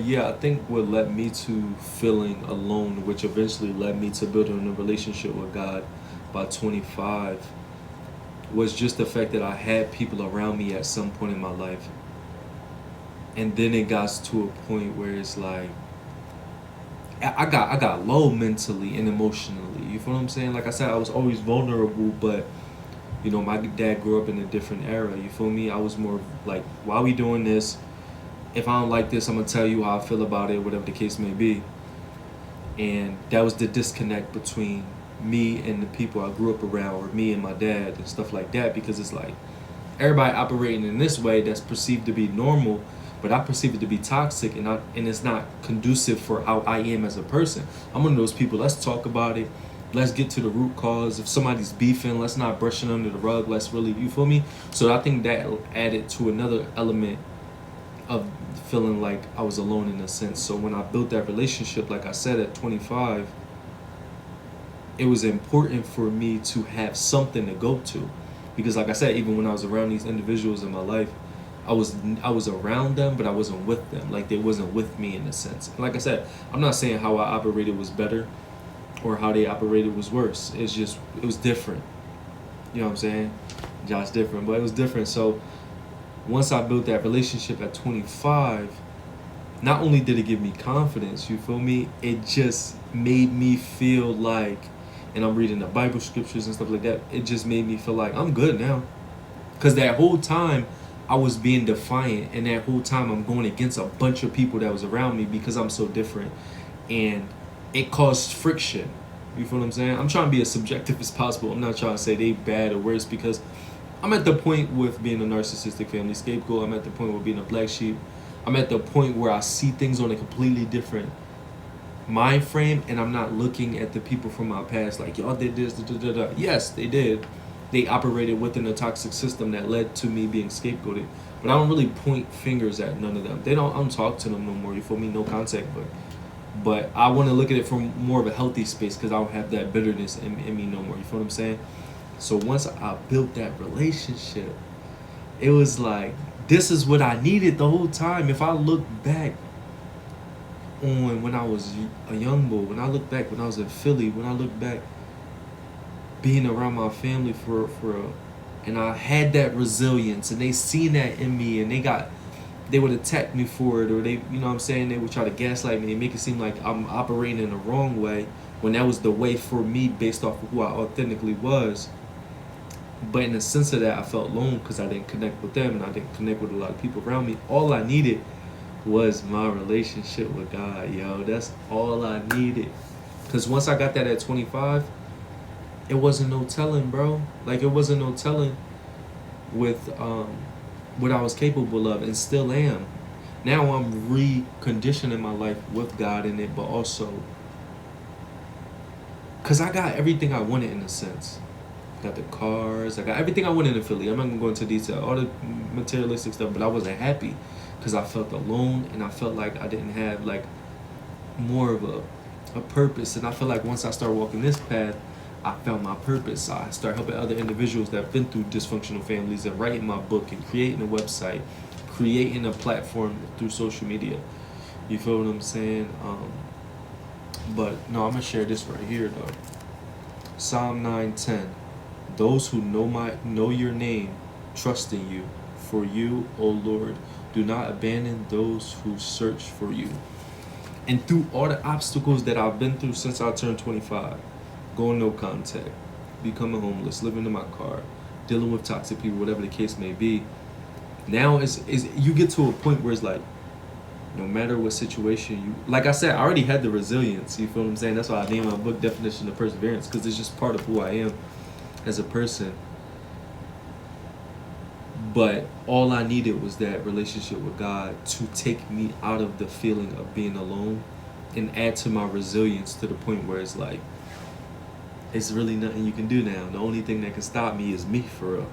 Yeah, I think what led me to feeling alone, which eventually led me to building a relationship with God by 25, was just the fact that I had people around me at some point in my life. And then it got to a point where it's like I got low mentally and emotionally. You feel what I'm saying? Like I said, I was always vulnerable, but my dad grew up in a different era. You feel me? I was more like, why are we doing this? If I don't like this, I'm gonna tell you how I feel about it, whatever the case may be. And that was the disconnect between me and the people I grew up around, or me and my dad and stuff like that. Because it's like everybody operating in this way that's perceived to be normal, but I perceive it to be toxic, and it's not conducive for how I am as a person. I'm one of those people. Let's talk about it. Let's get to the root cause. If somebody's beefing, let's not brush it under the rug. Let's really, you feel me? So I think that added to another element of feeling like I was alone in a sense. So when I built that relationship, like I said, at 25, it was important for me to have something to go to, because like I said, even when I was around these individuals in my life, I was around them, but I wasn't with them. Like they wasn't with me in a sense. And like I said, I'm not saying how I operated was better or how they operated was worse. It's just it was different. You know what I'm saying? Josh different, but it was different. So once I built that relationship at 25, not only did it give me confidence, you feel me? It just made me feel like, and I'm reading the Bible scriptures and stuff like that. It just made me feel like I'm good now. Because that whole time I was being defiant, and that whole time I'm going against a bunch of people that was around me because I'm so different. And it caused friction. You feel what I'm saying? I'm trying to be as subjective as possible. I'm not trying to say they bad or worse, because I'm at the point with being a narcissistic family scapegoat. I'm at the point with being a black sheep. I'm at the point where I see things on a completely different mind frame, and I'm not looking at the people from my past like y'all did this. Da, da, da, da. Yes, they did. They operated within a toxic system that led to me being scapegoated. But I don't really point fingers at none of them. They don't. I don't talk to them no more. You feel me? No contact. But I want to look at it from more of a healthy space, because I don't have that bitterness in me no more. You feel what I'm saying? So once I built that relationship, it was like this is what I needed the whole time. If I look back on when I was a young boy, when I look back when I was in Philly, when I look back being around my family and I had that resilience, and they seen that in me, and they would attack me for it, or they, you know what I'm saying, they would try to gaslight me and make it seem like I'm operating in the wrong way when that was the way for me based off of who I authentically was. But in the sense of that, I felt alone because I didn't connect with them, and I didn't connect with a lot of people around me. All I needed was my relationship with God, yo. That's all I needed. Because once I got that at 25, it wasn't no telling, bro. Like, it wasn't no telling with what I was capable of, and still am. Now I'm reconditioning my life with God in it, but also because I got everything I wanted in a sense. Got the cars, I got everything I wanted in Philly. I'm not gonna go into detail, all the materialistic stuff, but I wasn't happy because I felt alone, and I felt like I didn't have like more of a purpose. And I feel like once I start walking this path, I found my purpose. I start helping other individuals that have been through dysfunctional families, and writing my book, and creating a website, creating a platform through social media. You feel what I'm saying? But no, I'm gonna share this right here though. Psalm 9:10. Those who know your name trust in you. For you, O Lord, do not abandon those who search for you. And through all the obstacles that I've been through since I turned 25, going no contact, becoming homeless, living in my car, dealing with toxic people, whatever the case may be, now is you get to a point where it's like, no matter what situation you, like I said, I already had the resilience. You feel what I'm saying? That's why I named my book Definition of Perseverance, because it's just part of who I am as a person. But all I needed was that relationship with God to take me out of the feeling of being alone, and add to my resilience to the point where it's like, it's really nothing you can do now. The only thing that can stop me is me, for real.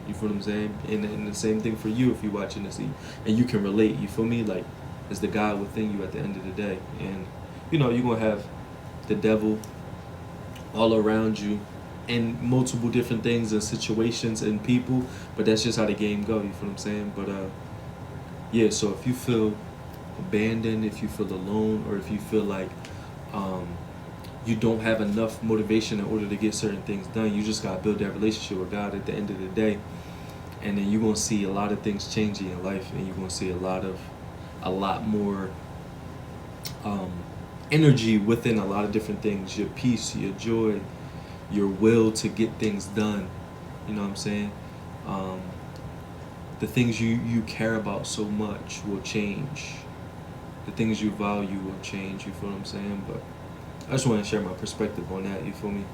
You feel what I'm saying? And the same thing for you if you're watching this, and you can relate. You feel me? Like, it's the God within you at the end of the day. And, you're going to have the devil all around you, and multiple different things and situations and people, but that's just how the game go. You feel what I'm saying? But yeah, so if you feel abandoned, if you feel alone, or if you feel like um, you don't have enough motivation in order to get certain things done, you just gotta build that relationship with God at the end of the day, and then you're gonna see a lot of things changing in life, and you're gonna see a lot more um, energy within a lot of different things. Your peace, your joy, your will to get things done. You know what I'm saying? Um, the things you care about so much will change. The things you value will change. You feel what I'm saying? But I just want to share my perspective on that. You feel me?